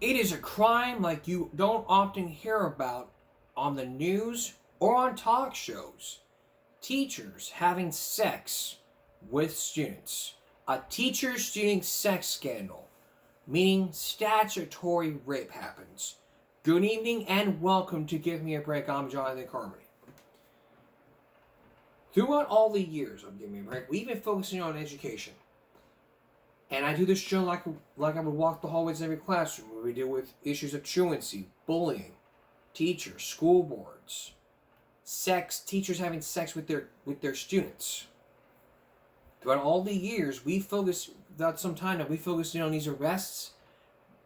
It is a crime like you don't often hear about on the news or on talk shows. Teachers having sex with students. A teacher-student sex scandal, meaning statutory rape happens. Good evening and welcome to Give Me a Break. I'm Jonathan Carmody. Throughout all the years of Give Me a Break, we've been focusing on education. And I do this show like I would walk the hallways in every classroom, where we deal with issues of truancy, bullying, teachers, school boards, sex, teachers having sex with their students. Throughout all the years, we focused in on these arrests.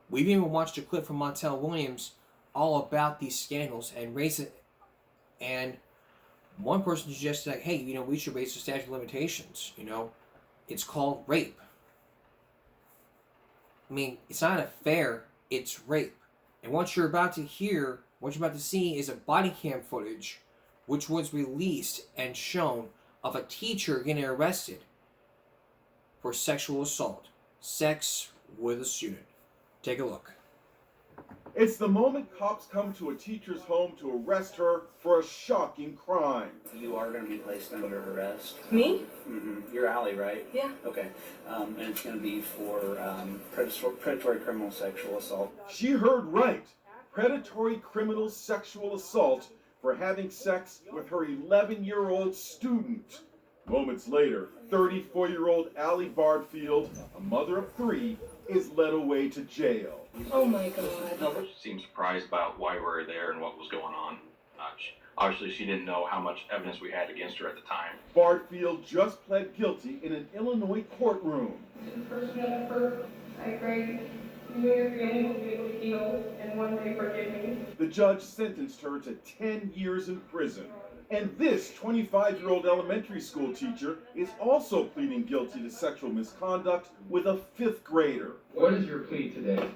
We've even watched a clip from Montel Williams all about these scandals and raise it. And one person suggested that, hey, we should raise the statute of limitations. It's called rape. I mean, it's not an affair, it's rape. And what you're about to see is a body cam footage which was released and shown of a teacher getting arrested for sexual assault. Sex with a student. Take a look. It's the moment cops come to a teacher's home to arrest her for a shocking crime. You are going to be placed under arrest. Me? Mm-hmm. You're Allie, right? Yeah. Okay. And it's going to be for predatory criminal sexual assault. She heard right. Predatory criminal sexual assault for having sex with her 11-year-old student. Moments later, 34-year-old Allie Bardfield, a mother of 3, is led away to jail. Oh my God. She seemed surprised about why we were there and what was going on. Obviously, she didn't know how much evidence we had against her at the time. Bardfield just pled guilty in an Illinois courtroom. Personal effort, I pray you and your family will be able to heal and one day forgive me. The judge sentenced her to 10 years in prison. And this 25-year-old elementary school teacher is also pleading guilty to sexual misconduct with a 5th grader. What is your plea today?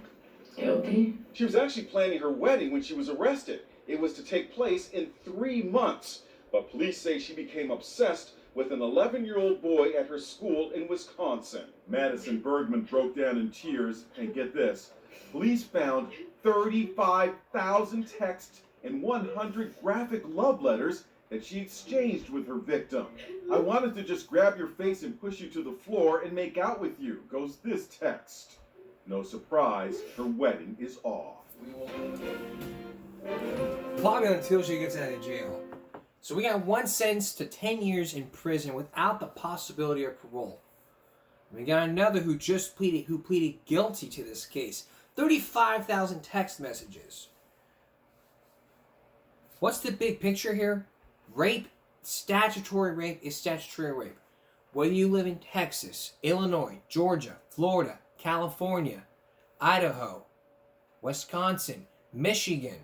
Guilty. She was actually planning her wedding when she was arrested. It was to take place in 3 months. But police say she became obsessed with an 11-year-old boy at her school in Wisconsin. Madison Bergman broke down in tears, and get this, police found 35,000 texts and 100 graphic love letters that she exchanged with her victim. I wanted to just grab your face and push you to the floor and make out with you, goes this text. No surprise, her wedding is off. Probably until she gets out of jail. So we got one sentence to 10 years in prison without the possibility of parole. We got another who pleaded guilty to this case. 35,000 text messages. What's the big picture here? Rape, statutory rape is statutory rape. Whether you live in Texas, Illinois, Georgia, Florida, California, Idaho, Wisconsin, Michigan,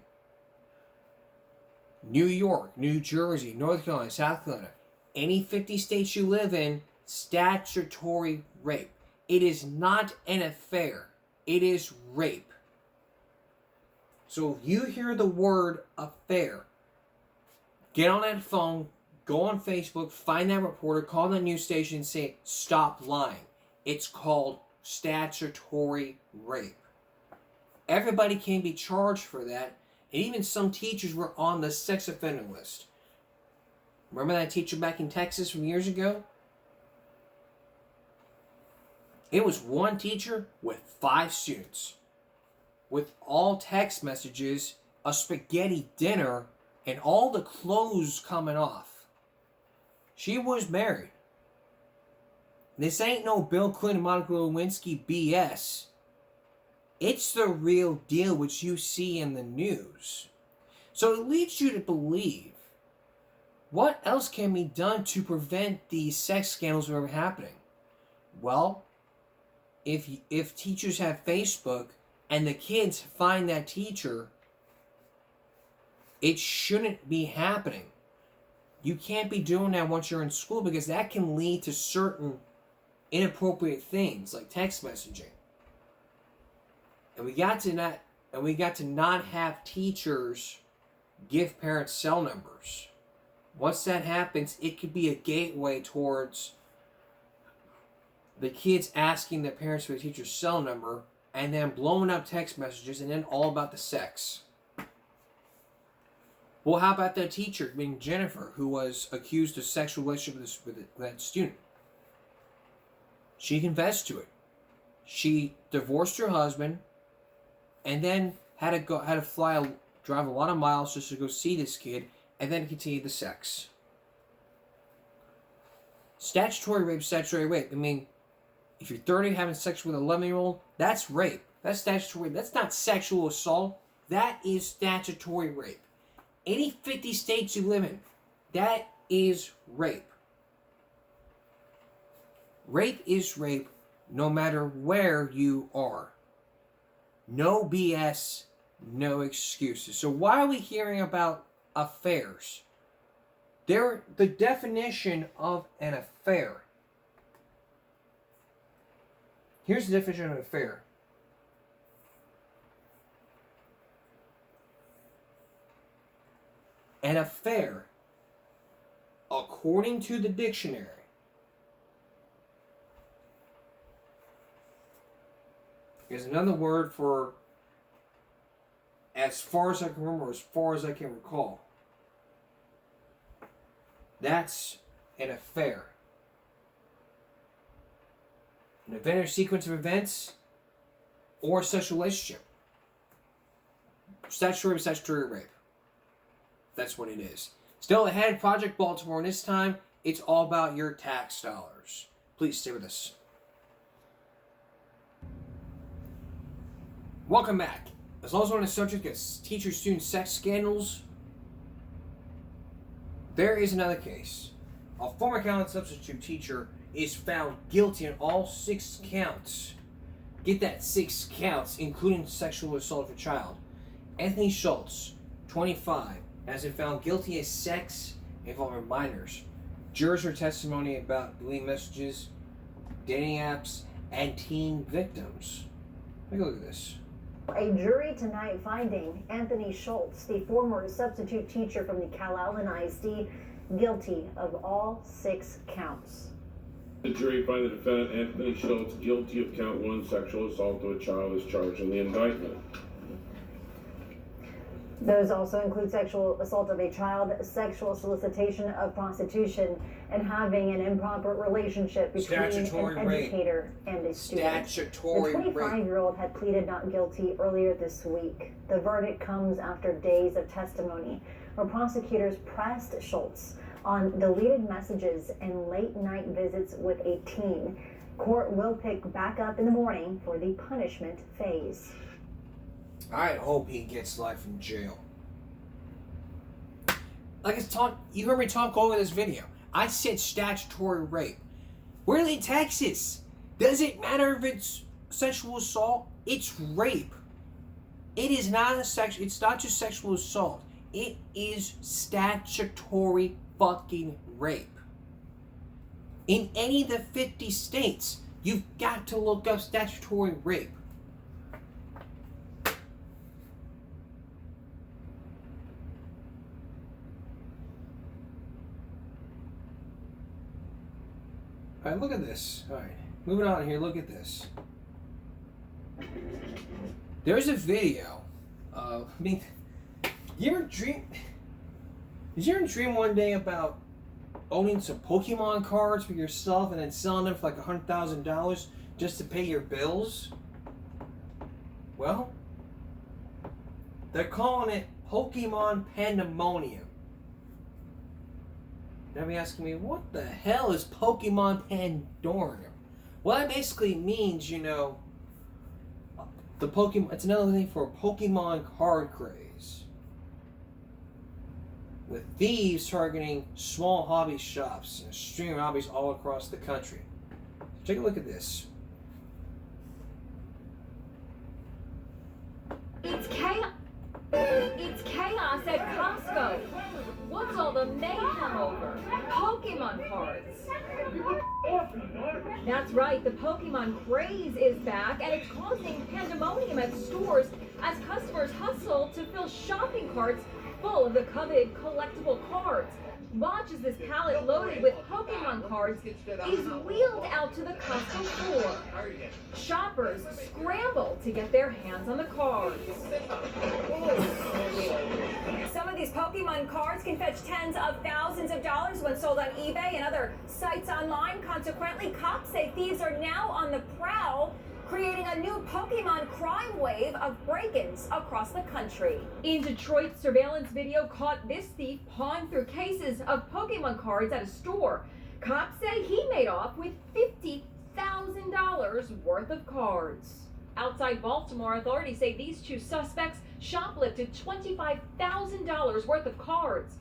New York, New Jersey, North Carolina, South Carolina, any 50 states you live in, statutory rape. It is not an affair. It is rape. So if you hear the word affair, get on that phone, go on Facebook, find that reporter, call the news station and say, stop lying. It's called statutory rape. Everybody can be charged for that, and even some teachers were on the sex offender list. Remember that teacher back in Texas from years ago? It was one teacher with 5 students, with all text messages, a spaghetti dinner, and all the clothes coming off. She was married. This ain't no Bill Clinton, Monica Lewinsky BS. It's the real deal which you see in the news. So it leads you to believe, what else can be done to prevent these sex scandals from ever happening? Well, if teachers have Facebook and the kids find that teacher, it shouldn't be happening. You can't be doing that once you're in school, because that can lead to certain inappropriate things like text messaging. And we got to not have teachers give parents cell numbers. Once that happens, it could be a gateway towards the kids asking their parents for the teacher's cell number and then blowing up text messages, and then all about the sex. Well, how about that teacher, Jennifer, who was accused of sexual relationship with that student? She confessed to it. She divorced her husband, and then had to drive a lot of miles just to go see this kid, and then continue the sex. Statutory rape. I mean, if you're 30 having sex with an 11-year-old, that's rape. That's statutory rape. That's not sexual assault. That is statutory rape. Any 50 states you live in, that is rape. Rape is rape no matter where you are. No BS, no excuses. So why are we hearing about affairs? The definition of an affair. Here's the definition of an affair. An affair, according to the dictionary, is another word for, as far as I can remember, as far as I can recall. That's an affair. An event or sequence of events, or a sexual relationship. Statutory rape. That's what it is. Still ahead, Project Baltimore, and this time, it's all about your tax dollars. Please stay with us. Welcome back. As long as we're on the subject of teacher-student sex scandals, there is another case. A former Catholic substitute teacher is found guilty on all 6 counts. Get that, 6 counts, including sexual assault of a child. Anthony Schultz, 25, has been found guilty of sex involving minors. Jurors heard testimony about deleting messages, dating apps, and teen victims. Take a look at this. A jury tonight finding Anthony Schultz, the former substitute teacher from the Cal Allen ISD, guilty of all 6 counts. The jury find the defendant Anthony Schultz guilty of count 1, sexual assault of a child, as charged in the indictment. Those also include sexual assault of a child, sexual solicitation of prostitution, and having an improper relationship between an educator and a student. The 25-year-old had pleaded not guilty earlier this week. The verdict comes after days of testimony where prosecutors pressed Schultz on deleted messages and late-night visits with a teen. Court will pick back up in the morning for the punishment phase. I hope he gets life in jail. You heard me talk over this video. I said statutory rape. We're in Texas. Does it matter if it's sexual assault? It's rape. It is not it's not just sexual assault. It is statutory fucking rape. In any of the 50 states, you've got to look up statutory rape. Alright, look at this. Alright, moving on here, look at this. There's a video of, did you ever dream one day about owning some Pokemon cards for yourself and then selling them for like $100,000 just to pay your bills? Well, they're calling it Pokemon Pandemonium. Now you're asking me, what the hell is Pokemon Pandemonium? Well, that basically means, the Pokemon, it's another thing for Pokemon card craze. With thieves targeting small hobby shops and streaming hobbies all across the country. Take a look at this. It's chaos. It's chaos at Costco. What's all the mayhem over? Pokemon cards. That's right, the Pokemon craze is back, and it's causing pandemonium at stores as customers hustle to fill shopping carts full of the coveted collectible cards. Watch as this pallet loaded with Pokemon cards is wheeled out to the Costco floor. Shoppers scramble to get their hands on the cards. Some of these Pokemon cards can fetch tens of thousands of dollars when sold on eBay and other sites online. Consequently, cops say thieves are now on the prowl, creating a new Pokemon crime wave of break-ins across the country. In Detroit, surveillance video caught this thief pawing through cases of Pokemon cards at a store. Cops say he made off with $50,000 worth of cards. Outside Baltimore, authorities say these two suspects shoplifted $25,000 worth of cards.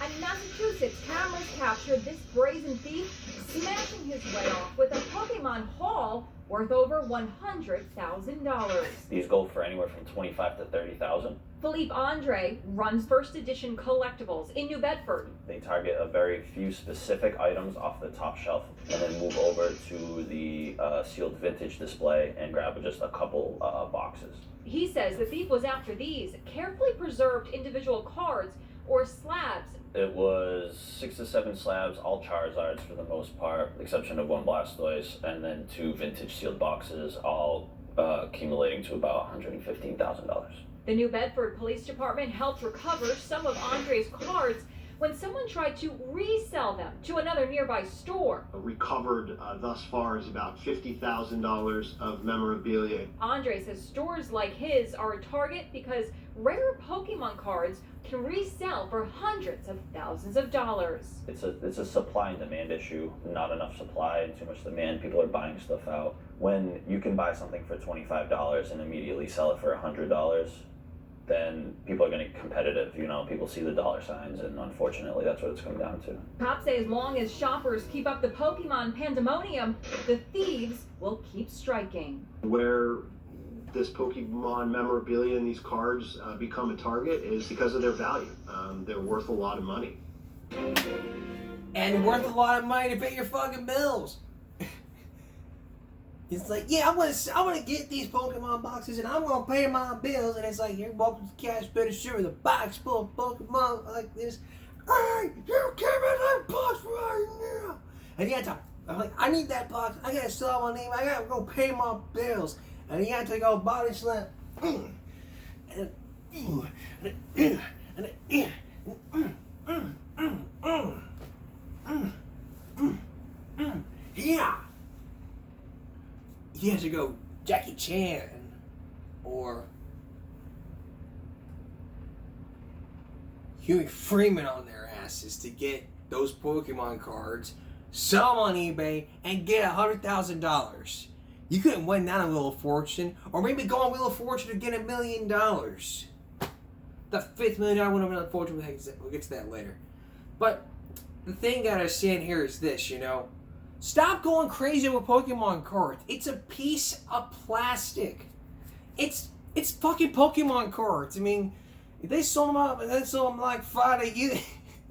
In Massachusetts, cameras captured this brazen thief smashing his way off with a Pokemon haul worth over $100,000. These go for anywhere from $25,000 to $30,000. Philippe Andre runs First Edition Collectibles in New Bedford. They target a very few specific items off the top shelf and then move over to the sealed vintage display and grab just a couple boxes. He says the thief was after these carefully preserved individual cards or slabs. It was 6 to 7 slabs, all Charizards for the most part, exception of one Blastoise, and then 2 vintage sealed boxes, all accumulating to about $115,000. The New Bedford Police Department helped recover some of Andre's cards when someone tried to resell them to another nearby store. Recovered thus far is about $50,000 of memorabilia. Andre says stores like his are a target because rare Pokemon cards can resell for hundreds of thousands of dollars. It's a supply and demand issue. Not enough supply and too much demand. People are buying stuff out. When you can buy something for $25 and immediately sell it for $100, then people are going to get competitive. You know, people see the dollar signs, and unfortunately, that's what it's coming down to. Cops say as long as shoppers keep up the Pokemon Pandemonium, the thieves will keep striking. Where this Pokemon memorabilia and these cards become a target is because of their value. They're worth a lot of money. And worth a lot of money to pay your fucking bills. It's like, yeah, I'm gonna get these Pokemon boxes and I'm gonna pay my bills. And it's like, you're welcome to Cash Better Share with a box full of Pokemon like this. Hey, you give me that box right now. And you have to, I'm like, I need that box. I gotta sell my name. I gotta go pay my bills. And you have to go body slam. Yeah. You have to go Jackie Chan or Huey Freeman on their asses to get those Pokemon cards, sell them on eBay, and get $100,000. You couldn't win that on Wheel of Fortune, or maybe go on Wheel of Fortune to get $1 million. The $5th million Wheel of Fortune, we'll get to that later. But the thing that I'm saying here is this, you know. Stop going crazy with Pokemon cards. It's a piece of plastic. It's fucking Pokemon cards. I mean, if they sold them up and they sold them Black Friday,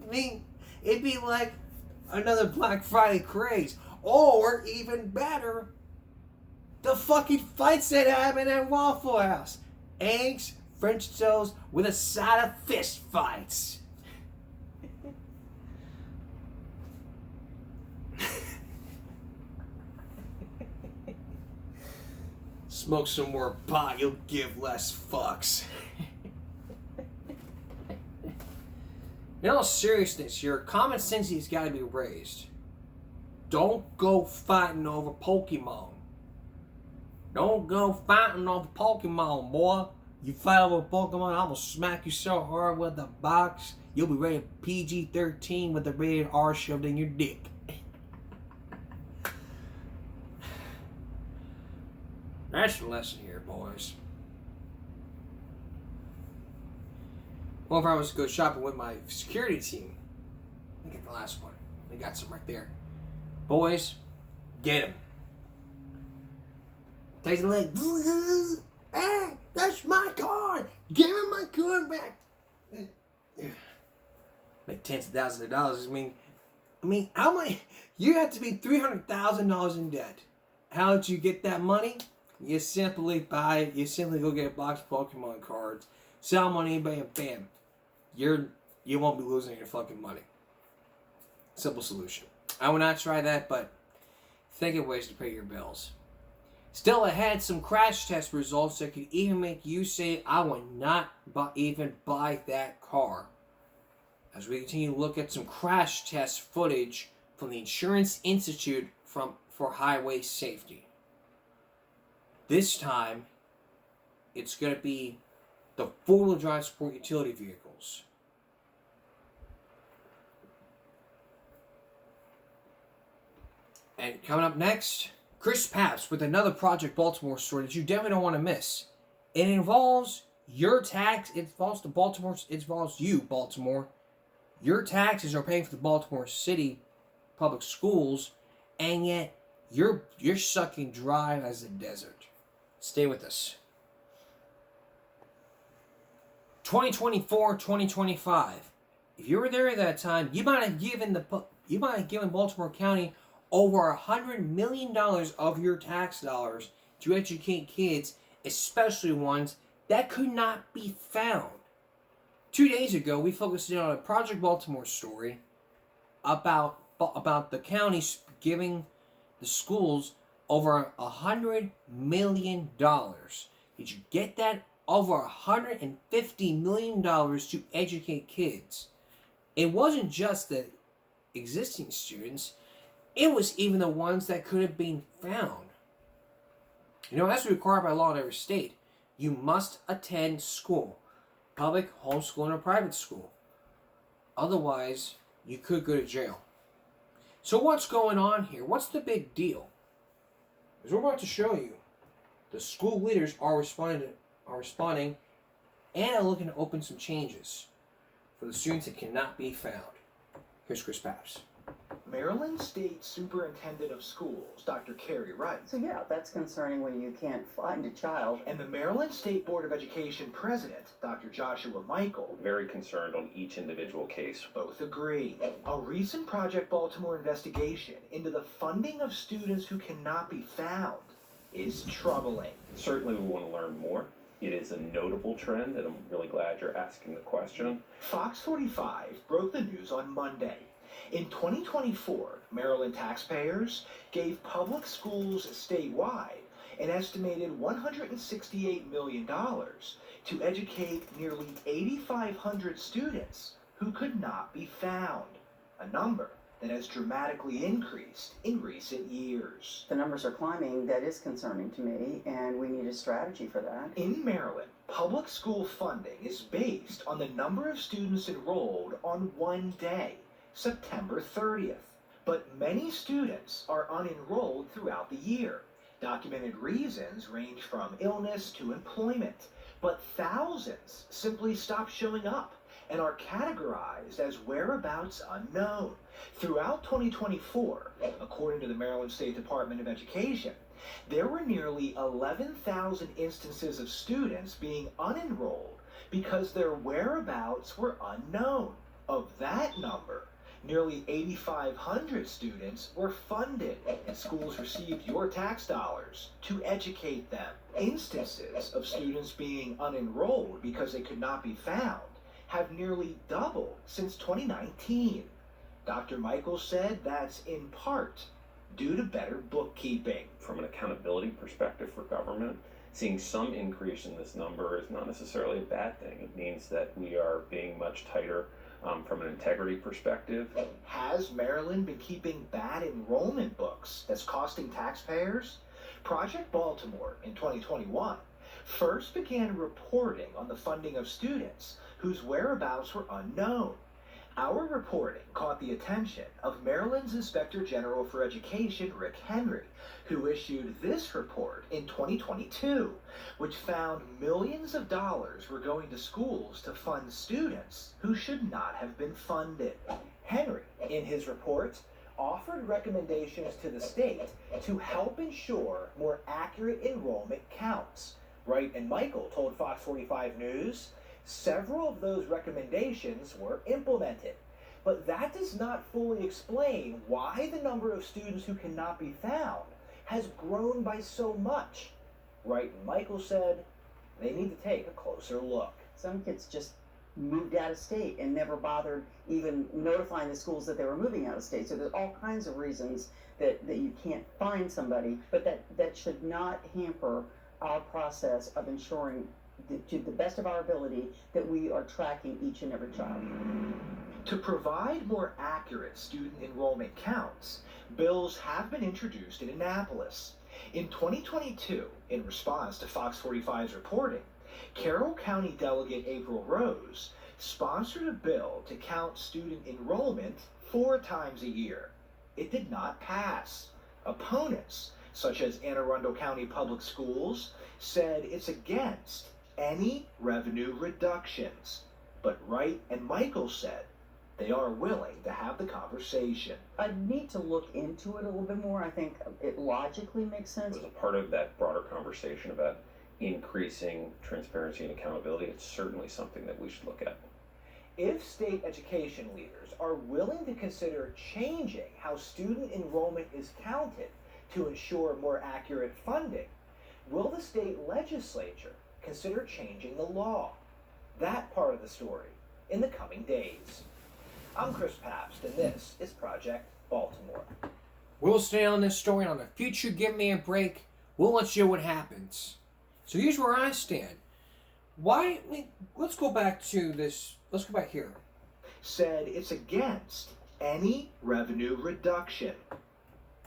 I mean, it'd be like another Black Friday craze. Or, even better, the fucking fights that happen at Waffle House. Eggs, French toast with a side of fist fights. Smoke some more pot, you'll give less fucks. In all seriousness, your common sense has got to be raised. Don't go fighting over Pokemon. Don't go fighting over Pokemon, boy. You fight over Pokemon, I'm gonna smack you so hard with the box, you'll be rated PG-13 with the rated R shoved in your dick. That's the lesson here, boys. Well, if I was to go shopping with my security team, look at the last one. They got some right there. Boys, get him. Takes a leg. Hey, that's my card. Give me my card back. Make tens of thousands of dollars. I mean, how much? You have to be $300,000 in debt. How did you get that money? You simply go get a box of Pokemon cards, sell them on eBay, and bam, you're you won't be losing your fucking money. Simple solution. I would not try that, but think of ways to pay your bills. Still ahead, some crash test results that could even make you say, I would not even buy that car. As we continue to look at some crash test footage from the Insurance Institute for Highway Safety. This time, it's going to be the four-wheel drive sport utility vehicles. And coming up next, Chris Papps with another Project Baltimore story that you definitely don't want to miss. It involves your tax. It involves the Baltimore. It involves you, Baltimore. Your taxes are paying for the Baltimore City public schools, and yet you're sucking dry as a desert. Stay with us. 2024, 2025. If you were there at that time, you might have given Baltimore County over $100 million of your tax dollars to educate kids, especially ones that could not be found. 2 days ago, we focused in on a Project Baltimore story about the county giving the schools over $100 million. Did you get that? Over $150 million to educate kids. It wasn't just the existing students, it was even the ones that could have been found. You know, as required by law in every state, you must attend school. Public, homeschool, or private school. Otherwise, you could go to jail. So what's going on here? What's the big deal? As we're about to show you, the school leaders are responding and are looking to open some changes for the students that cannot be found. Here's Chris Papps. Maryland State Superintendent of Schools, Dr. Carrie Wright. So yeah, that's concerning when you can't find a child. And the Maryland State Board of Education President, Dr. Joshua Michael. Very concerned on each individual case. Both agree. A recent Project Baltimore investigation into the funding of students who cannot be found is troubling. Certainly we want to learn more. It is a notable trend, and I'm really glad you're asking the question. Fox 45 broke the news on Monday. In 2024, Maryland taxpayers gave public schools statewide an estimated $168 million to educate nearly 8,500 students who could not be found, a number that has dramatically increased in recent years. The numbers are climbing. That is concerning to me, and we need a strategy for that. In Maryland, public school funding is based on the number of students enrolled on one day, September 30th. But many students are unenrolled throughout the year. Documented reasons range from illness to employment, but thousands simply stop showing up and are categorized as whereabouts unknown. Throughout 2024, according to the Maryland State Department of Education, there were nearly 11,000 instances of students being unenrolled because their whereabouts were unknown. Of that number, nearly 8,500 students were funded, and schools received your tax dollars to educate them. Instances of students being unenrolled because they could not be found have nearly doubled since 2019. Dr. Michael said that's in part due to better bookkeeping. From an accountability perspective for government, seeing some increase in this number is not necessarily a bad thing. It means that we are being much tighter from an integrity perspective. Has Maryland been keeping bad enrollment books that's costing taxpayers? Project Baltimore in 2021 first began reporting on the funding of students whose whereabouts were unknown. Our reporting caught the attention of Maryland's Inspector General for Education, Rick Henry, who issued this report in 2022, which found millions of dollars were going to schools to fund students who should not have been funded. Henry, in his report, offered recommendations to the state to help ensure more accurate enrollment counts. Wright and Michael told Fox 45 News several of those recommendations were implemented, but that does not fully explain why the number of students who cannot be found has grown by so much. Wright and Michael said they need to take a closer look. Some kids just moved out of state and never bothered even notifying the schools that they were moving out of state. So there's all kinds of reasons that you can't find somebody, but that should not hamper our process of ensuring to the best of our ability that we are tracking each and every child. To provide more accurate student enrollment counts, bills have been introduced in Annapolis. In 2022, in response to Fox 45's reporting, Carroll County Delegate April Rose sponsored a bill to count student enrollment 4 times a year. It did not pass. Opponents, such as Anne Arundel County Public Schools, said it's against any revenue reductions. But Wright and Michael said they are willing to have the conversation. I need to look into it a little bit more. I think it logically makes sense. As a part of that broader conversation about increasing transparency and accountability, it's certainly something that we should look at. If state education leaders are willing to consider changing how student enrollment is counted to ensure more accurate funding, will the state legislature consider changing the law? That part of the story in the coming days. I'm Chris Pabst, and this is Project Baltimore. We'll stay on this story on the future. Give me a break. We'll let you know what happens. So here's where I stand. Let's go back to this. Let's go back here. Said it's against any revenue reduction.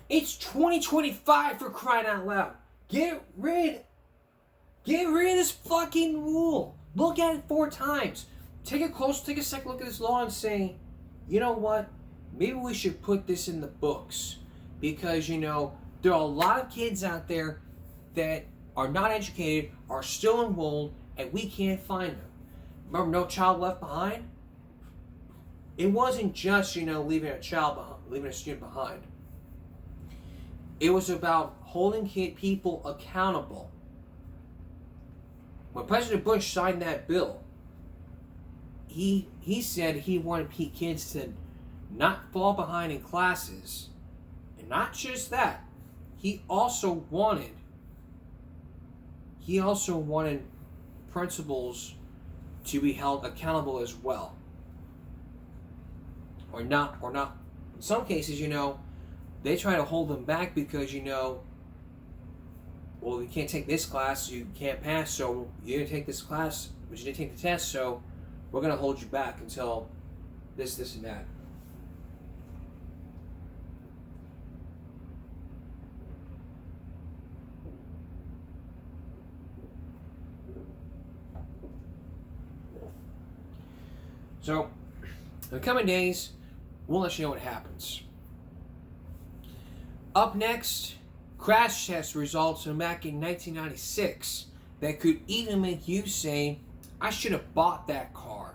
It's 2025, for crying out loud. Get rid of this fucking rule. Look at it 4 times. Take a second look at this law and say, you know what? Maybe we should put this in the books. Because, there are a lot of kids out there that are not educated, are still enrolled, and we can't find them. Remember No Child Left Behind? It wasn't just, leaving a student behind. It was about holding people accountable. When President Bush signed that bill, he said he wanted kids to not fall behind in classes. And not just that, he also wanted principals to be held accountable as well. Or not. In some cases, they try to hold them back because, well, you can't take this class, you can't pass, so you didn't take this class, but you didn't take the test, so we're going to hold you back until this, and that. So, in the coming days, we'll let you know what happens. Up next, crash test results from back in 1996 that could even make you say, I should have bought that car.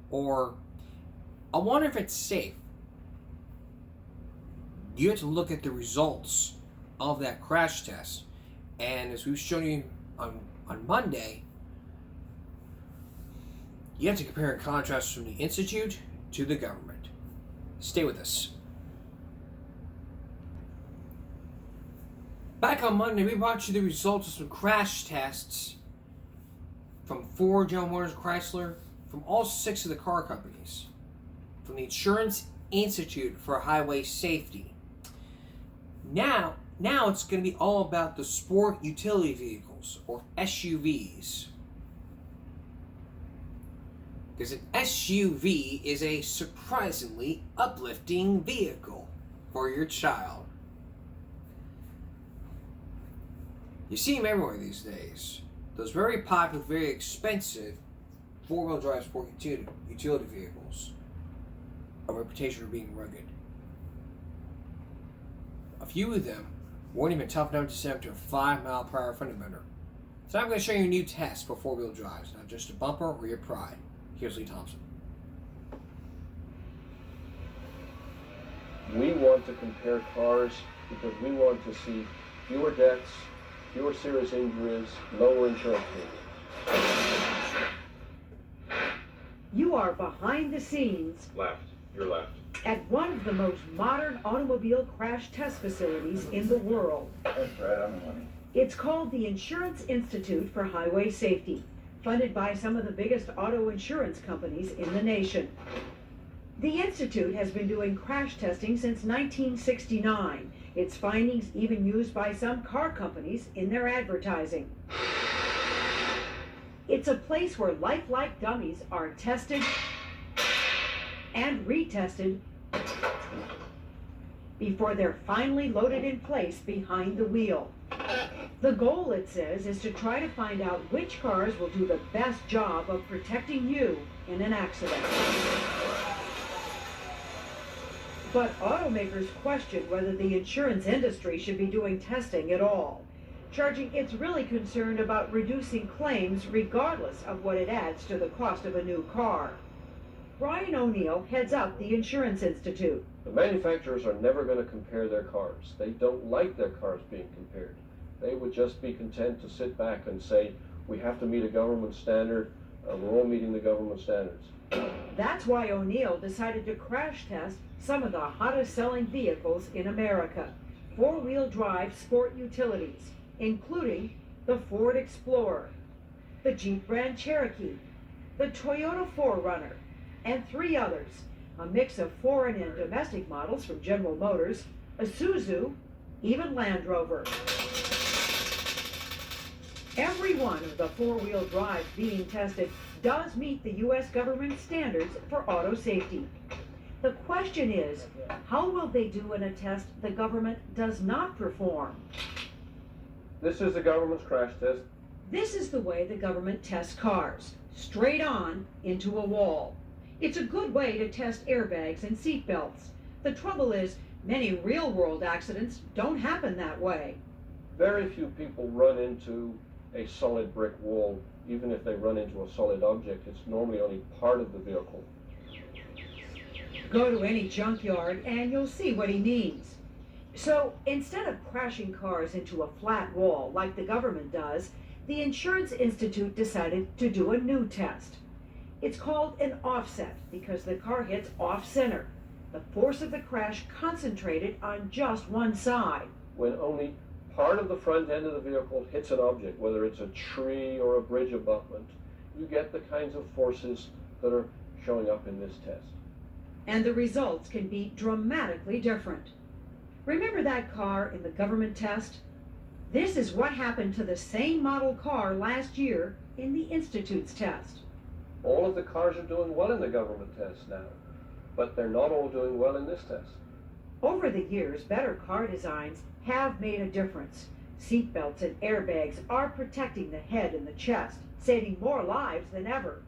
Or, I wonder if it's safe. You have to look at the results of that crash test. And as we've shown you on Monday, you have to compare and contrast from the Institute to the government. Stay with us. Back on Monday, we brought you the results of some crash tests from Ford, General Motors, Chrysler, from all 6 of the car companies, from the Insurance Institute for Highway Safety. Now it's going to be all about the sport utility vehicles, or SUVs. Because an SUV is a surprisingly uplifting vehicle for your child. You see them everywhere these days. Those very popular, very expensive 4-wheel drive sport utility vehicles. A reputation for being rugged. A few of them weren't even tough enough to send up to a 5-mile-per-hour fender bender. So I'm going to show you a new test for 4-wheel drives, not just a bumper or your pride. Here's Lee Thompson. We want to compare cars because we want to see fewer deaths, fewer serious injuries, lower insurance premiums. You are behind the scenes Left. You're left. at one of the most modern automobile crash test facilities in the world. That's right on the money. It's called the Insurance Institute for Highway Safety. funded by some of the biggest auto insurance companies in the nation. The Institute has been doing crash testing since 1969. Its findings even used by some car companies in their advertising. It's a place where lifelike dummies are tested and retested before they're finally loaded in place behind the wheel. The goal, it says, is to try to find out which cars will do the best job of protecting you in an accident. But automakers question whether the insurance industry should be doing testing at all, charging it's really concerned about reducing claims regardless of what it adds to the cost of a new car. Brian O'Neill heads up the Insurance Institute. The manufacturers are never going to compare their cars. They don't like their cars being compared. They would just be content to sit back and say, we have to meet a government standard, we're all meeting the government standards. That's why O'Neill decided to crash test some of the hottest selling vehicles in America, four-wheel drive sport utilities, including the Ford Explorer, the Jeep Grand Cherokee, the Toyota 4Runner, and three others, a mix of foreign and domestic models from General Motors, Isuzu, even Land Rover. Every one of the four-wheel drives being tested does meet the U.S. government standards for auto safety. The question is, how will they do in a test the government does not perform? This is the government's crash test. This is the way the government tests cars, straight on into a wall. It's a good way to test airbags and seat belts. The trouble is, many real-world accidents don't happen that way. Very few people run into a solid brick wall. Even if they run into a solid object, it's normally only part of the vehicle. Go to any junkyard and you'll see what he means. So instead of crashing cars into a flat wall like the government does, the Insurance Institute decided to do a new test. It's called an offset because the car hits off-center. The force of the crash concentrated on just one side. When only part of the front end of the vehicle hits an object, whether it's a tree or a bridge abutment, you get the kinds of forces that are showing up in this test. And the results can be dramatically different. Remember that car in the government test? This is what happened to the same model car last year in the Institute's test. All of the cars are doing well in the government test now, but they're not all doing well in this test. Over the years, better car designs have made a difference. Seatbelts and airbags are protecting the head and the chest, saving more lives than ever.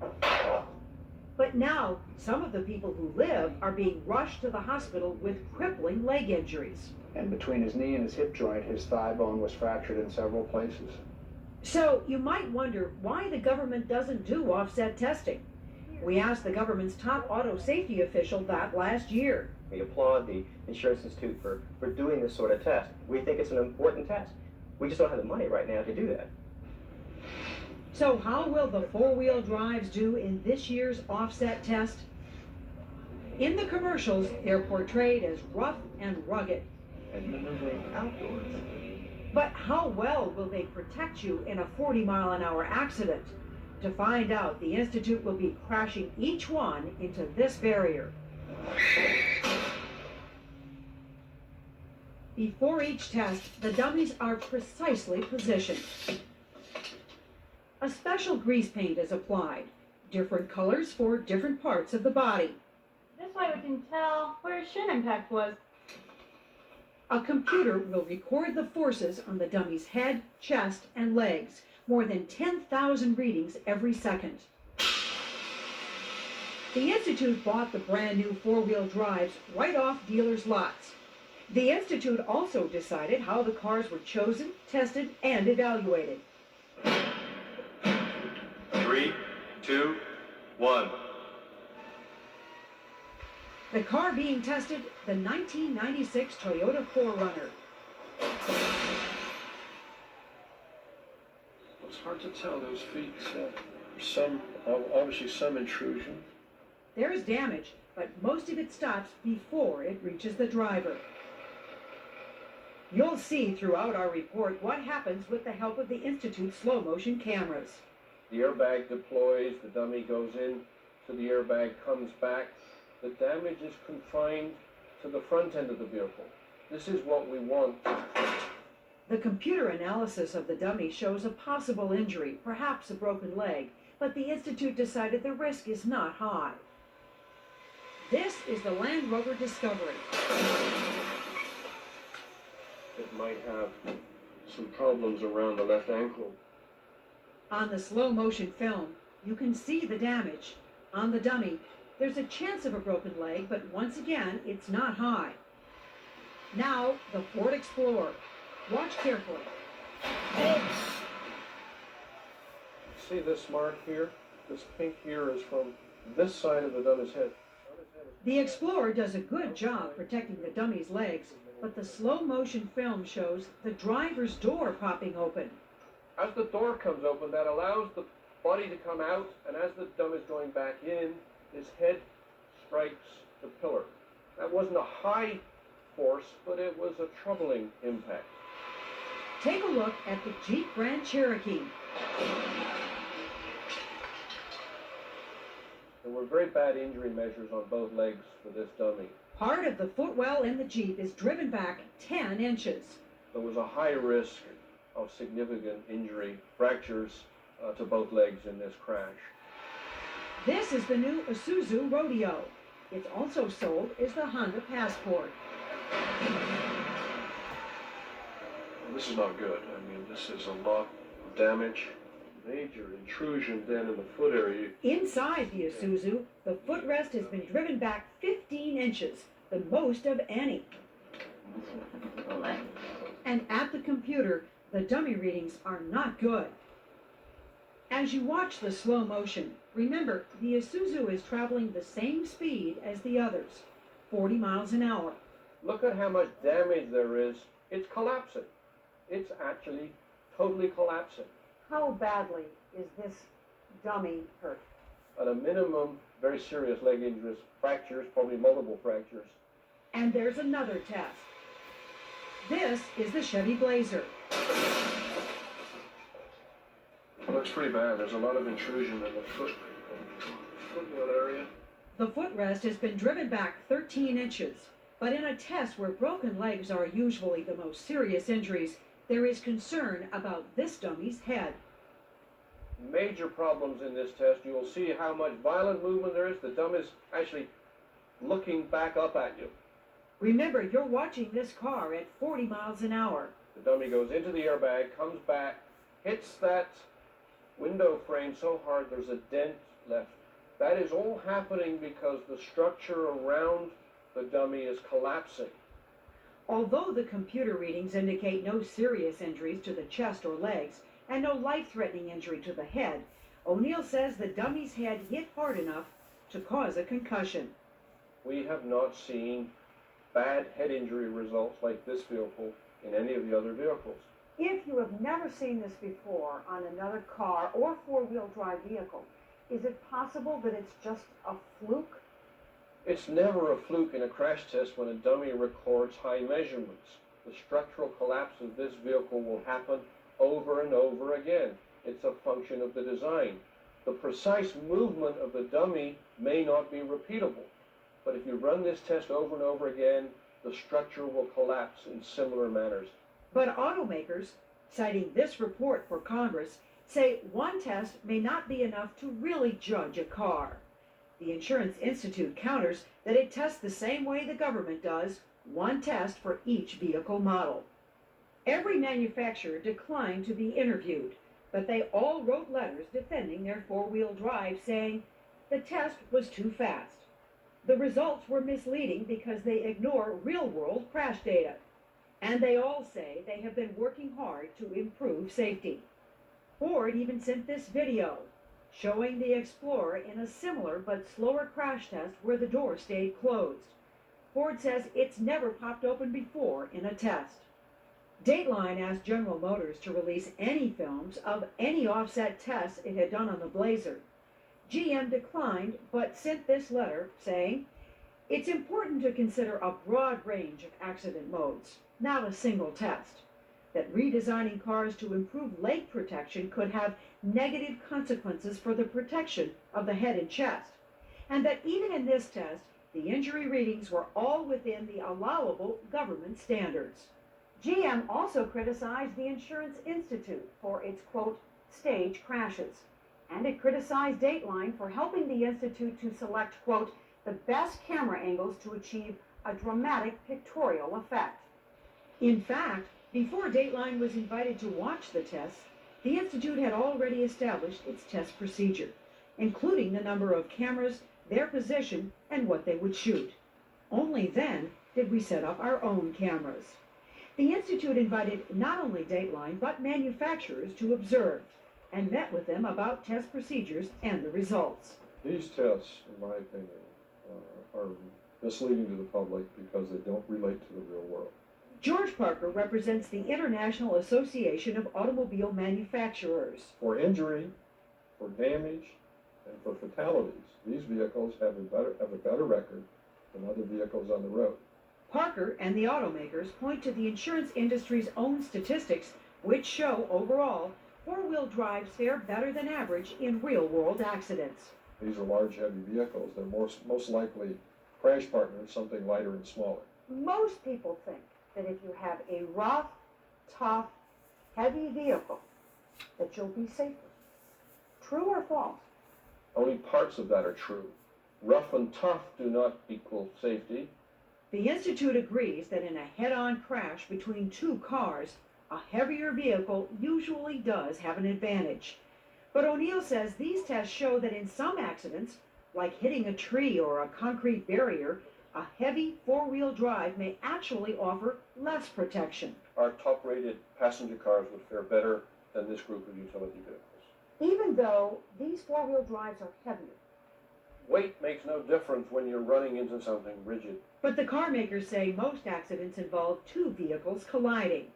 But now, some of the people who live are being rushed to the hospital with crippling leg injuries. And between his knee and his hip joint, his thigh bone was fractured in several places. So you might wonder why the government doesn't do offset testing. We asked the government's top auto safety official that last year. We applaud the Insurance Institute for doing this sort of test. We think it's an important test. We just don't have the money right now to do that. So how will the four-wheel drives do in this year's offset test? In the commercials, they're portrayed as rough and rugged. And maneuvering outdoors. But how well will they protect you in a 40-mile-an-hour accident? To find out, the Institute will be crashing each one into this barrier. Before each test, the dummies are precisely positioned. A special grease paint is applied, different colors for different parts of the body. This way we can tell where his shin impact was. A computer will record the forces on the dummy's head, chest, and legs, more than 10,000 readings every second. The Institute bought the brand new four-wheel drives right off dealers' lots. The Institute also decided how the cars were chosen, tested, and evaluated. 3, 2, 1. The car being tested, the 1996 Toyota 4Runner. It's hard to tell. Those feet, obviously some intrusion. There's damage, but most of it stops before it reaches the driver. You'll see throughout our report what happens with the help of the Institute's slow-motion cameras. The airbag deploys, the dummy goes in to the airbag, comes back. The damage is confined to the front end of the vehicle. This is what we want. The computer analysis of the dummy shows a possible injury, perhaps a broken leg, but the Institute decided the risk is not high. This is the Land Rover Discovery. It might have some problems around the left ankle. On the slow motion film, you can see the damage. On the dummy, there's a chance of a broken leg, but once again, it's not high. Now, the Ford Explorer. Watch carefully. See this mark here? This pink here is from this side of the dummy's head. The Explorer does a good job protecting the dummy's legs, but the slow motion film shows the driver's door popping open. As the door comes open, that allows the body to come out, and as the dummy's going back in, his head strikes the pillar. That wasn't a high force, but it was a troubling impact. Take a look at the Jeep Grand Cherokee. There were very bad injury measures on both legs for this dummy. Part of the footwell in the Jeep is driven back 10 inches. There was a high risk of significant injury, fractures to both legs in this crash. This is the new Isuzu Rodeo. It's also sold as the Honda Passport. This is not good. I mean, this is a lot of damage. Major intrusion then in the foot area. Inside the Isuzu, the footrest has been driven back 15 inches, the most of any. And at the computer, the dummy readings are not good. As you watch the slow motion, remember the Isuzu is traveling the same speed as the others, 40 miles an hour. Look at how much damage there is. It's collapsing. It's actually totally collapsing. How badly is this dummy hurt? At a minimum, very serious leg injuries, fractures, probably multiple fractures. And there's another test. This is the Chevy Blazer. It looks pretty bad. There's a lot of intrusion in the footwell area. The footrest has been driven back 13 inches, but in a test where broken legs are usually the most serious injuries, there is concern about this dummy's head. Major problems in this test. You'll see how much violent movement there is. The dummy's actually looking back up at you. Remember, you're watching this car at 40 miles an hour. The dummy goes into the airbag, comes back, hits that window frame so hard there's a dent left. That is all happening because the structure around the dummy is collapsing. Although the computer readings indicate no serious injuries to the chest or legs and no life-threatening injury to the head, O'Neill says the dummy's head hit hard enough to cause a concussion. We have not seen bad head injury results like this vehicle in any of the other vehicles. If you have never seen this before on another car or four-wheel drive vehicle, is it possible that it's just a fluke? It's never a fluke in a crash test when a dummy records high measurements. The structural collapse of this vehicle will happen over and over again. It's a function of the design. The precise movement of the dummy may not be repeatable, but if you run this test over and over again, the structure will collapse in similar manners. But automakers, citing this report for Congress, say one test may not be enough to really judge a car. The Insurance Institute counters that it tests the same way the government does, one test for each vehicle model. Every manufacturer declined to be interviewed, but they all wrote letters defending their four-wheel drive, saying the test was too fast. The results were misleading because they ignore real-world crash data. And they all say they have been working hard to improve safety. Ford even sent this video showing the Explorer in a similar but slower crash test where the door stayed closed. Ford says it's never popped open before in a test. Dateline asked General Motors to release any films of any offset tests it had done on the Blazer. GM declined, but sent this letter saying, it's important to consider a broad range of accident modes, not a single test. That redesigning cars to improve leg protection could have negative consequences for the protection of the head and chest, and that even in this test, the injury readings were all within the allowable government standards. GM also criticized the Insurance Institute for its, quote, stage crashes. And it criticized Dateline for helping the Institute to select, quote, the best camera angles to achieve a dramatic pictorial effect. In fact, before Dateline was invited to watch the tests, the Institute had already established its test procedure, including the number of cameras, their position, and what they would shoot. Only then did we set up our own cameras. The Institute invited not only Dateline, but manufacturers to observe, and met with them about test procedures and the results. These tests, in my opinion, are misleading to the public because they don't relate to the real world. George Parker represents the International Association of Automobile Manufacturers. For injury, for damage, and for fatalities, these vehicles have a better record than other vehicles on the road. Parker and the automakers point to the insurance industry's own statistics, which show overall four-wheel drives fare better than average in real-world accidents. These are large, heavy vehicles. They're most likely crash partners, something lighter and smaller. Most people think that if you have a rough, tough, heavy vehicle, that you'll be safer. True or false? Only parts of that are true. Rough and tough do not equal safety. The Institute agrees that in a head-on crash between two cars, a heavier vehicle usually does have an advantage. But O'Neill says these tests show that in some accidents, like hitting a tree or a concrete barrier, a heavy four-wheel drive may actually offer less protection. Our top-rated passenger cars would fare better than this group of utility vehicles. Even though these four-wheel drives are heavier. Weight makes no difference when you're running into something rigid. But the car makers say most accidents involve two vehicles colliding.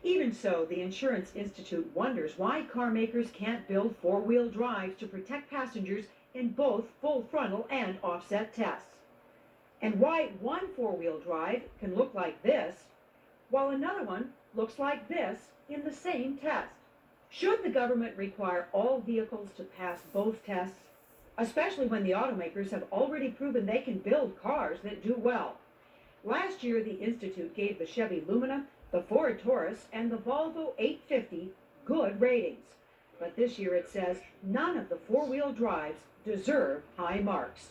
Even so, the Insurance Institute wonders why car makers can't build four-wheel drives to protect passengers in both full frontal and offset tests. And why one four-wheel drive can look like this, while another one looks like this in the same test. Should the government require all vehicles to pass both tests, especially when the automakers have already proven they can build cars that do well? Last year, the Institute gave the Chevy Lumina, the Ford Taurus, and the Volvo 850 good ratings. But this year it says none of the four-wheel drives deserve high marks.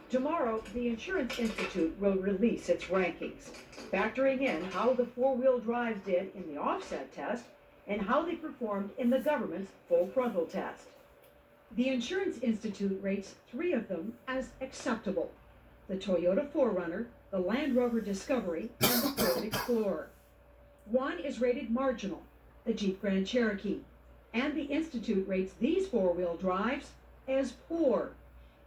Tomorrow, the Insurance Institute will release its rankings, factoring in how the four-wheel drives did in the offset test and how they performed in the government's full frontal test. The Insurance Institute rates three of them as acceptable: the Toyota 4Runner, the Land Rover Discovery, and the Ford Explorer. One is rated marginal, the Jeep Grand Cherokee, and the Institute rates these four-wheel drives as poor: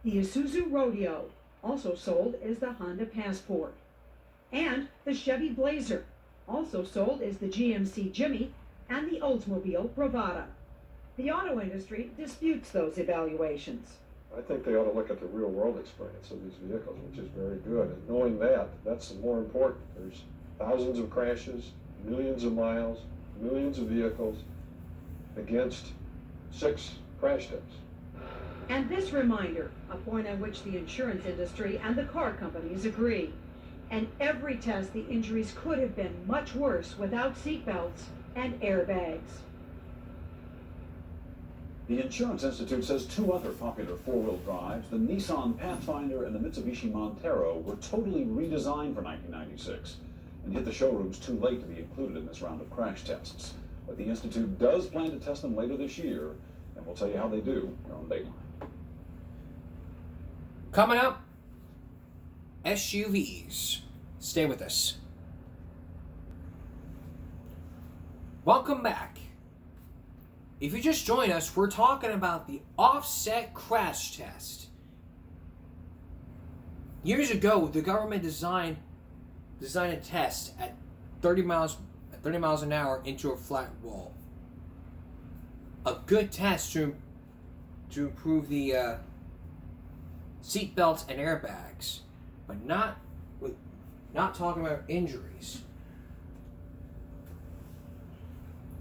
the Isuzu Rodeo, also sold as the Honda Passport, and the Chevy Blazer, also sold as the GMC Jimmy and the Oldsmobile Bravada. The auto industry disputes those evaluations. I think they ought to look at the real-world experience of these vehicles, which is very good. And knowing that, that's more important. There's thousands of crashes, millions of miles, millions of vehicles against 6 crash tests. And this reminder, a point on which the insurance industry and the car companies agree. And every test, the injuries could have been much worse without seatbelts and airbags. The Insurance Institute says 2 other popular four-wheel drives, the Nissan Pathfinder and the Mitsubishi Montero, were totally redesigned for 1996 and hit the showrooms too late to be included in this round of crash tests. But the Institute does plan to test them later this year, and we'll tell you how they do here on Dateline. Coming up, SUVs. Stay with us. Welcome back. If you just joined us, we're talking about the offset crash test. Years ago, the government designed a test at 30 miles an hour into a flat wall. A good test to improve the seat belts and airbags, but not talking about injuries.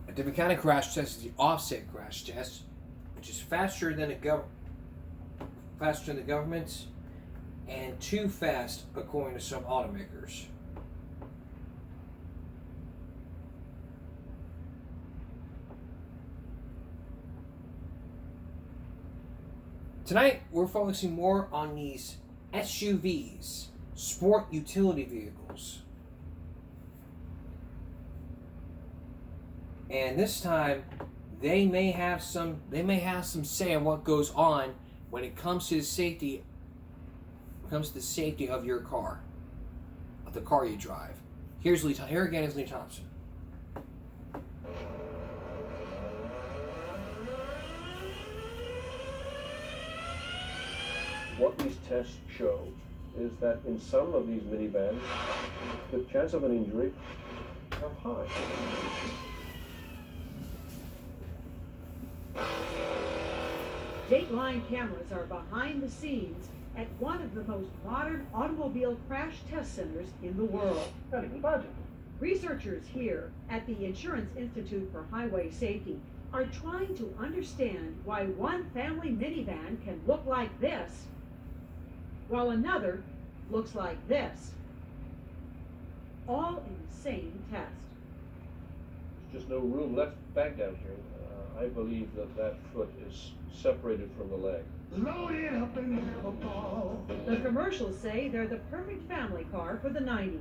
A different kind of crash test is the offset crash test, which is faster than the government's, and too fast according to some automakers. Tonight, we're focusing more on these SUVs, sport utility vehicles. And this time, they may have some say on what goes on when it comes to the safety of your car, of the car you drive. Here again is Lee Thompson. What these tests show is that in some of these minivans, the chance of an injury are high. Dateline cameras are behind the scenes at one of the most modern automobile crash test centers in the world. Not even budget. Researchers here at the Insurance Institute for Highway Safety are trying to understand why one family minivan can look like this, while another looks like this. All in the same test. There's just no room left back down here. I believe that foot is separated from the leg. Loaded up and never fall. The commercials say they're the perfect family car for the 90s.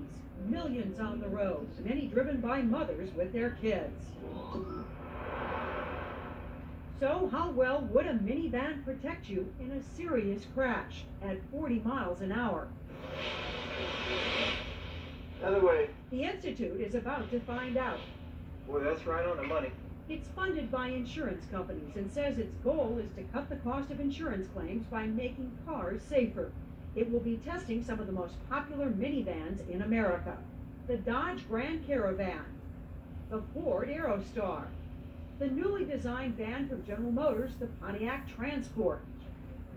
Millions on the road, many driven by mothers with their kids. So how well would a minivan protect you in a serious crash at 40 miles an hour? Other way. The Institute is about to find out. Boy, that's right on the money. It's funded by insurance companies and says its goal is to cut the cost of insurance claims by making cars safer. It will be testing some of the most popular minivans in America. The Dodge Grand Caravan, the Ford Aerostar, the newly designed van from General Motors, the Pontiac Transport.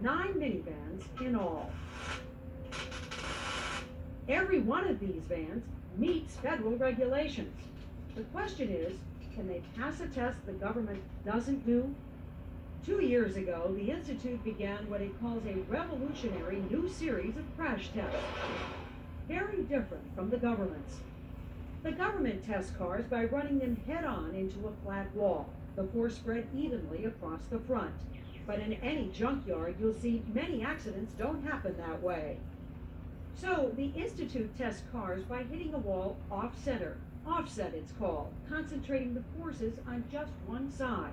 9 minivans in all. Every one of these vans meets federal regulations. The question is, can they pass a test the government doesn't do? 2 years ago, the Institute began what it calls a revolutionary new series of crash tests. Very different from the government's. The government tests cars by running them head-on into a flat wall, the force spread evenly across the front. But in any junkyard, you'll see many accidents don't happen that way. So the Institute tests cars by hitting a wall off-center. Offset, it's called, concentrating the forces on just one side.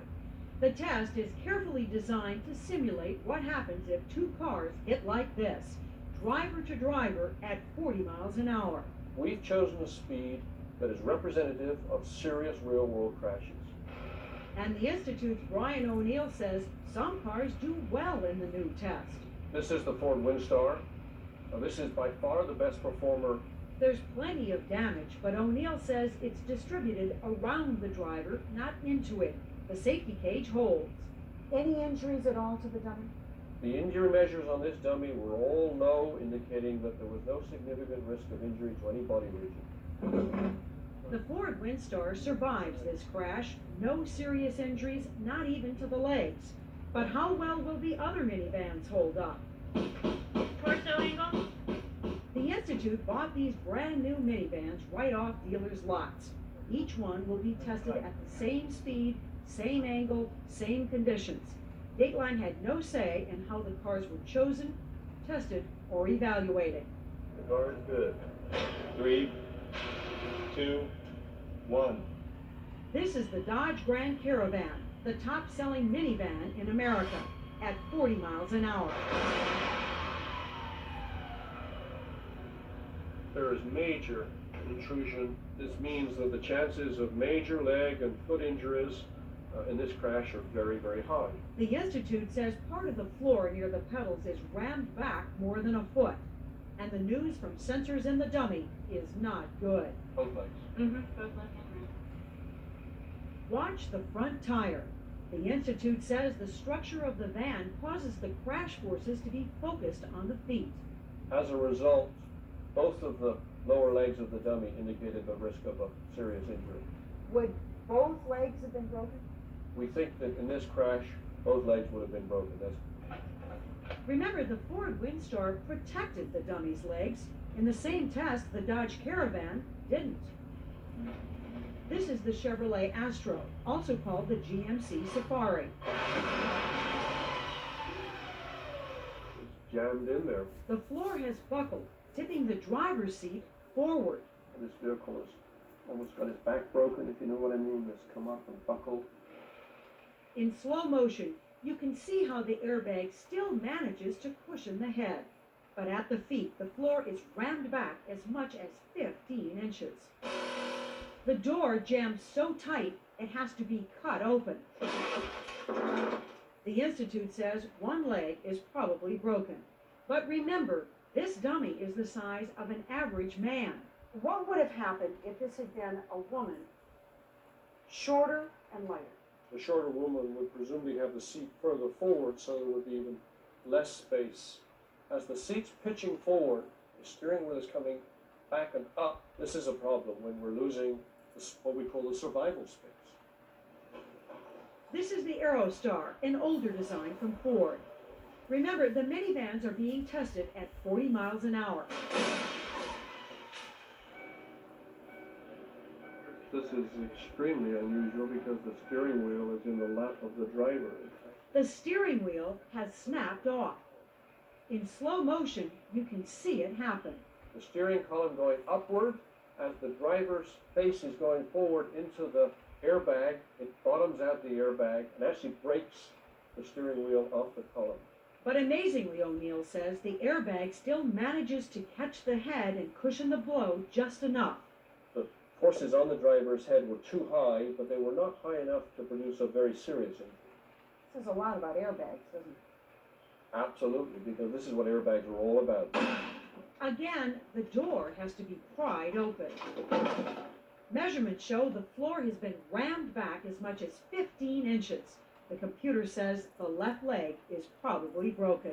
The test is carefully designed to simulate what happens if 2 cars hit like this, driver to driver at 40 miles an hour. We've chosen a speed that is representative of serious real-world crashes. And the Institute's Brian O'Neill says some cars do well in the new test. This is the Ford Windstar. This is by far the best performer. There's plenty of damage, but O'Neill says it's distributed around the driver, not into it. The safety cage holds. Any injuries at all to the dummy? The injury measures on this dummy were all low, indicating that there was no significant risk of injury to any body region. The Ford Windstar survives this crash. No serious injuries, not even to the legs. But how well will the other minivans hold up? Torso angle? The Institute bought these brand new minivans right off dealers' lots. Each one will be tested at the same speed, same angle, same conditions. Dateline had no say in how the cars were chosen, tested, or evaluated. The car is good. 3, 2, 1. This is the Dodge Grand Caravan, the top-selling minivan in America, at 40 miles an hour. There is major intrusion. This means that the chances of major leg and foot injuries in this crash are very, very high. The Institute says part of the floor near the pedals is rammed back more than a foot. And the news from sensors in the dummy is not good. Both legs. Both legs. Watch the front tire. The Institute says the structure of the van causes the crash forces to be focused on the feet. As a result, both of the lower legs of the dummy indicated the risk of a serious injury. Would both legs have been broken? We think that in this crash, both legs would have been broken. Remember, the Ford Windstar protected the dummy's legs. In the same test, the Dodge Caravan didn't. This is the Chevrolet Astro, also called the GMC Safari. It's jammed in there. The floor has buckled, tipping the driver's seat forward. This vehicle has almost got its back broken, if you know what I mean. It's come up and buckled. In slow motion, you can see how the airbag still manages to cushion the head. But at the feet, the floor is rammed back as much as 15 inches. The door jams so tight, it has to be cut open. The Institute says one leg is probably broken. But remember, this dummy is the size of an average man. What would have happened if this had been a woman, shorter and lighter? The shorter woman would presumably have the seat further forward, so there would be even less space. As the seat's pitching forward, the steering wheel is coming back and up. This is a problem when we're losing what we call the survival space. This is the Aerostar, an older design from Ford. Remember, the minivans are being tested at 40 miles an hour. This is extremely unusual because the steering wheel is in the lap of the driver. The steering wheel has snapped off. In slow motion, you can see it happen. The steering column going upward as the driver's face is going forward into the airbag. It bottoms out the airbag and actually breaks the steering wheel off the column. But amazingly, O'Neill says, the airbag still manages to catch the head and cushion the blow just enough. The forces on the driver's head were too high, but they were not high enough to produce a very serious injury. This says a lot about airbags, doesn't it? Absolutely, because this is what airbags are all about. Again, the door has to be pried open. Measurements show the floor has been rammed back as much as 15 inches. The computer says the left leg is probably broken.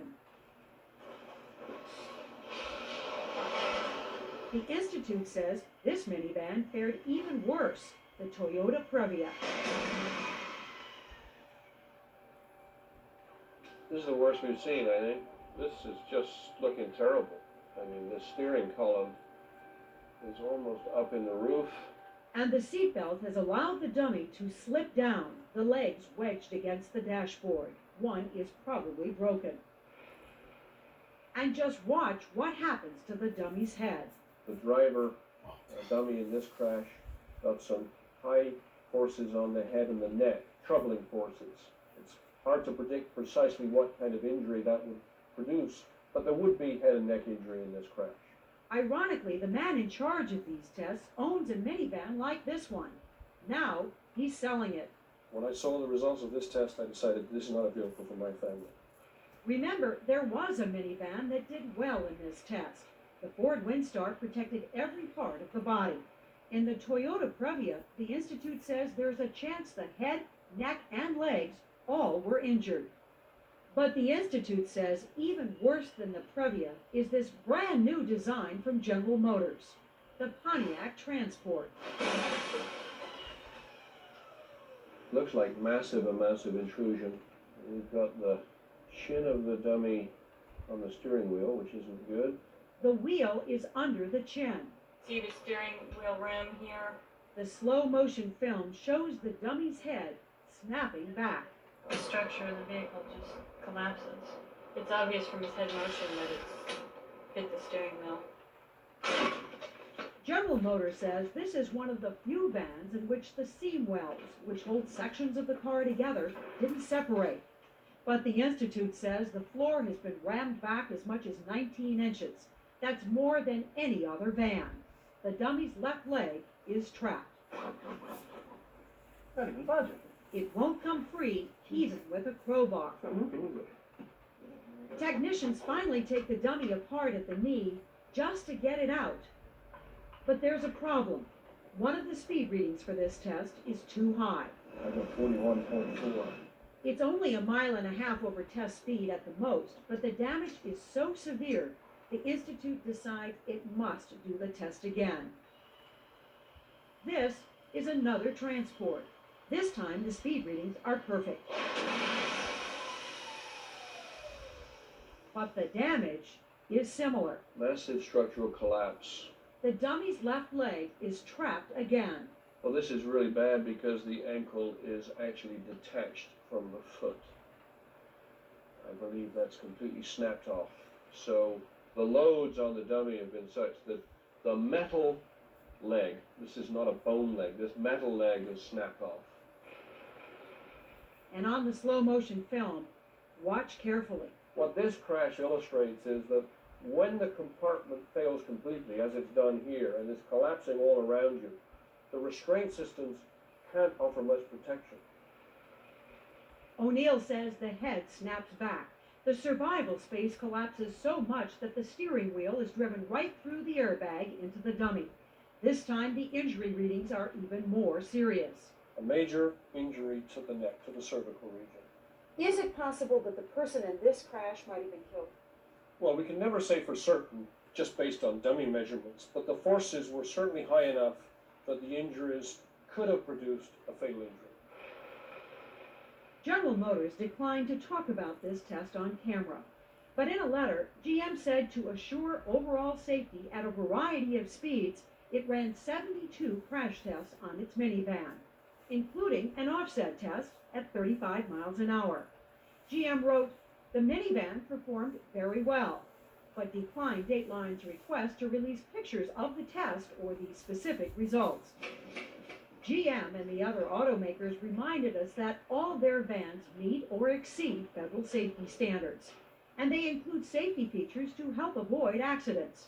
The Institute says this minivan fared even worse, the Toyota Previa. This is the worst we've seen, I think. This is just looking terrible. I mean, the steering column is almost up in the roof. And the seatbelt has allowed the dummy to slip down, the legs wedged against the dashboard. One is probably broken. And just watch what happens to the dummy's head. The driver, dummy in this crash, got some high forces on the head and the neck, troubling forces. It's hard to predict precisely what kind of injury that would produce, but there would be head and neck injury in this crash. Ironically, the man in charge of these tests owns a minivan like this one. Now, he's selling it. When I saw the results of this test, I decided this is not a vehicle for my family. Remember, there was a minivan that did well in this test. The Ford Windstar protected every part of the body. In the Toyota Previa, the Institute says there's a chance the head, neck, and legs all were injured. But the Institute says even worse than the Previa is this brand new design from General Motors, the Pontiac Transport. Looks like a massive intrusion. We've got the chin of the dummy on the steering wheel, which isn't good. The wheel is under the chin. See the steering wheel rim here? The slow motion film shows the dummy's head snapping back. The structure of the vehicle just collapses. It's obvious from his head motion that it's hit the steering wheel. General Motors says this is one of the few vans in which the seam wells, which hold sections of the car together, didn't separate. But the Institute says the floor has been rammed back as much as 19 inches. That's more than any other van. The dummy's left leg is trapped. Not even budget. It won't come free, even with a crowbar. Technicians finally take the dummy apart at the knee just to get it out. But there's a problem. One of the speed readings for this test is too high. I got 41.4. It's only 1.5 miles over test speed at the most, but the damage is so severe, the Institute decides it must do the test again. This is another transport. This time, the speed readings are perfect. But the damage is similar. Massive structural collapse. The dummy's left leg is trapped again. Well, this is really bad because the ankle is actually detached from the foot. I believe that's completely snapped off. So the loads on the dummy have been such that the metal leg, this is not a bone leg, this metal leg is snapped off. And on the slow motion film, watch carefully. What this crash illustrates is that when the compartment fails completely, as it's done here, and it's collapsing all around you, the restraint systems can't offer much protection. O'Neill says the head snaps back. The survival space collapses so much that the steering wheel is driven right through the airbag into the dummy. This time, the injury readings are even more serious. A major injury to the neck, to the cervical region. Is it possible that the person in this crash might have been killed? Well, we can never say for certain, just based on dummy measurements, but the forces were certainly high enough that the injuries could have produced a fatal injury. General Motors declined to talk about this test on camera. But in a letter, GM said to assure overall safety at a variety of speeds, it ran 72 crash tests on its minivan, including an offset test at 35 miles an hour. GM wrote, the minivan performed very well, but declined Dateline's request to release pictures of the test or the specific results. GM and the other automakers reminded us that all their vans meet or exceed federal safety standards, and they include safety features to help avoid accidents.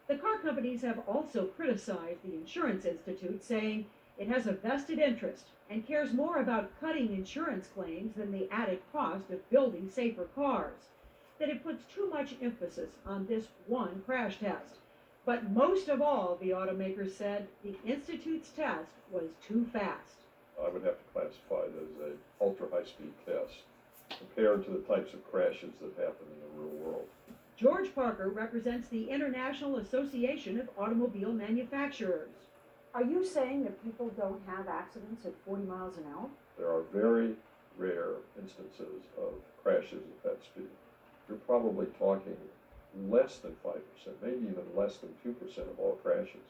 The car companies have also criticized the Insurance Institute, saying it has a vested interest and cares more about cutting insurance claims than the added cost of building safer cars, that it puts too much emphasis on this one crash test. But most of all, the automakers said, the Institute's test was too fast. I would have to classify it as an ultra-high-speed test compared to the types of crashes that happen in the real world. George Parker represents the International Association of Automobile Manufacturers. Are you saying that people don't have accidents at 40 miles an hour? There are very rare instances of crashes at that speed. You're probably talking less than 5%, maybe even less than 2% of all crashes.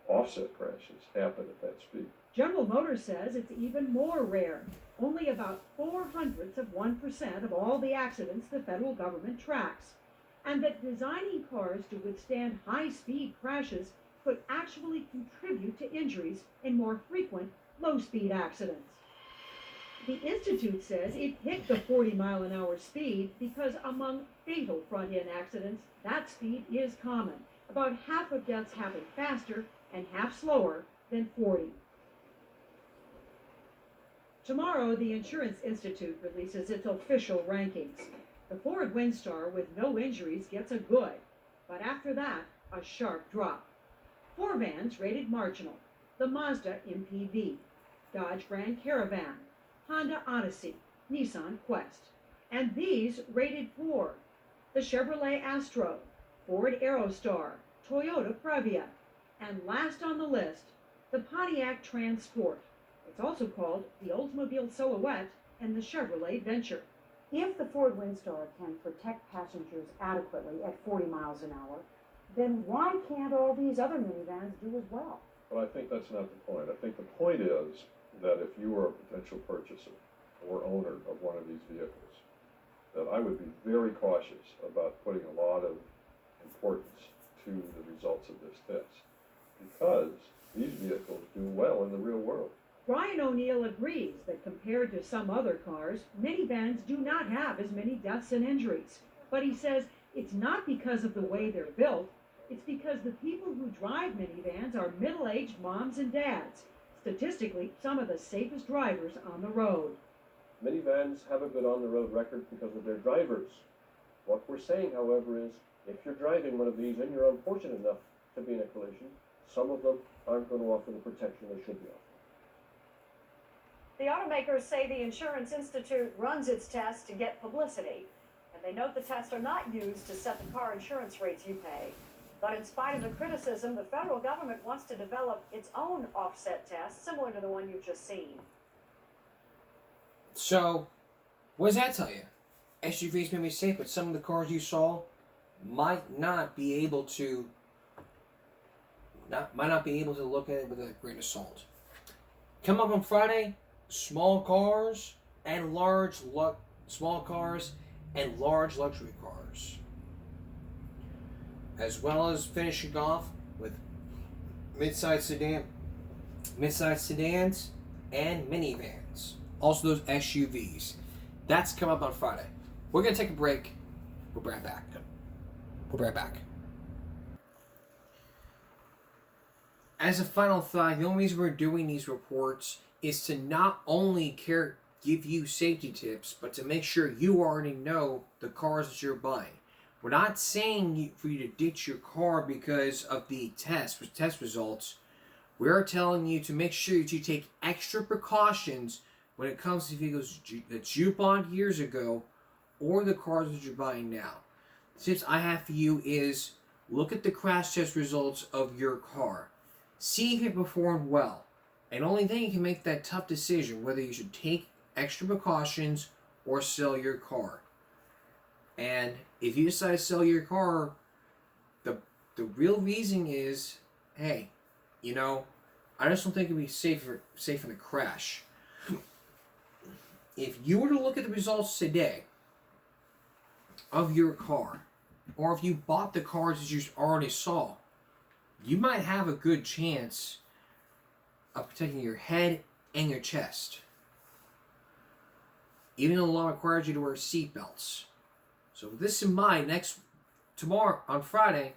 Offset crashes happen at that speed. General Motors says it's even more rare. Only about 0.04% of all the accidents the federal government tracks. And that designing cars to withstand high-speed crashes could actually contribute to injuries in more frequent low-speed accidents. The Institute says it hit the 40-mile-an-hour speed because among fatal front-end accidents, that speed is common. About half of deaths happen faster and half slower than 40. Tomorrow, the Insurance Institute releases its official rankings. The Ford Windstar with no injuries gets a good, but after that, a sharp drop. 4 vans rated marginal: the Mazda MPV, Dodge Grand Caravan, Honda Odyssey, Nissan Quest. And these rated 4: the Chevrolet Astro, Ford Aerostar, Toyota Previa, and last on the list, the Pontiac Transport. It's also called the Oldsmobile Silhouette and the Chevrolet Venture. If the Ford Windstar can protect passengers adequately at 40 miles an hour, then why can't all these other minivans do as well? But I think that's not the point. I think the point is that if you were a potential purchaser or owner of one of these vehicles, that I would be very cautious about putting a lot of importance to the results of this test, because these vehicles do well in the real world. Brian O'Neill agrees that compared to some other cars, minivans do not have as many deaths and injuries. But he says it's not because of the way they're built, it's because the people who drive minivans are middle-aged moms and dads, statistically some of the safest drivers on the road. Minivans have a good on-the-road record because of their drivers. What we're saying, however, is if you're driving one of these and you're unfortunate enough to be in a collision, some of them aren't going to offer the protection they should be offering. The automakers say the Insurance Institute runs its tests to get publicity, and they note the tests are not used to set the car insurance rates you pay. But in spite of the criticism, the federal government wants to develop its own offset test, similar to the one you've just seen. So, what does that tell you? SUVs may be safe, but some of the cars you saw might not be able to look at it with a grain of salt. Come up on Friday, small cars and large luxury cars, as well as finishing off with mid-size sedans and minivans. Also those SUVs. That's come up on Friday. We're gonna take a break. We'll be right back. As a final thought, the only reason we're doing these reports is to not only give you safety tips, but to make sure you already know the cars that you're buying. We're not saying for you to ditch your car because of the test results. We're telling you to make sure that you take extra precautions when it comes to vehicles that you bought years ago or the cars that you're buying now. The tips I have for you is look at the crash test results of your car. See if it performed well. And only then you can make that tough decision whether you should take extra precautions or sell your car. And if you decide to sell your car, the real reason is, hey, I just don't think it'd be safe in a crash. If you were to look at the results today of your car, or if you bought the cars that you already saw, you might have a good chance of protecting your head and your chest. Even though the law requires you to wear seatbelts. So with this in mind, tomorrow on Friday,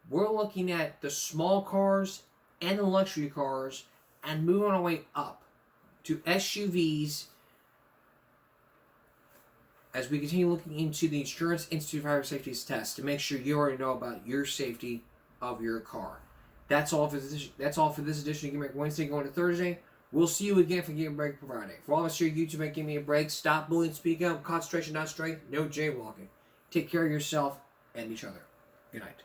we're looking at the small cars and the luxury cars and moving our way up to SUVs as we continue looking into the Insurance Institute of Highway Safety test to make sure you already know about your safety of your car. That's all for this edition of Give Me a Break Wednesday going to Thursday. We'll see you again for Give Me a Break Friday. For all of us here at YouTube at Give Me a Break, stop bullying, speak up, concentration, not strength, no jaywalking. Take care of yourself and each other. Good night.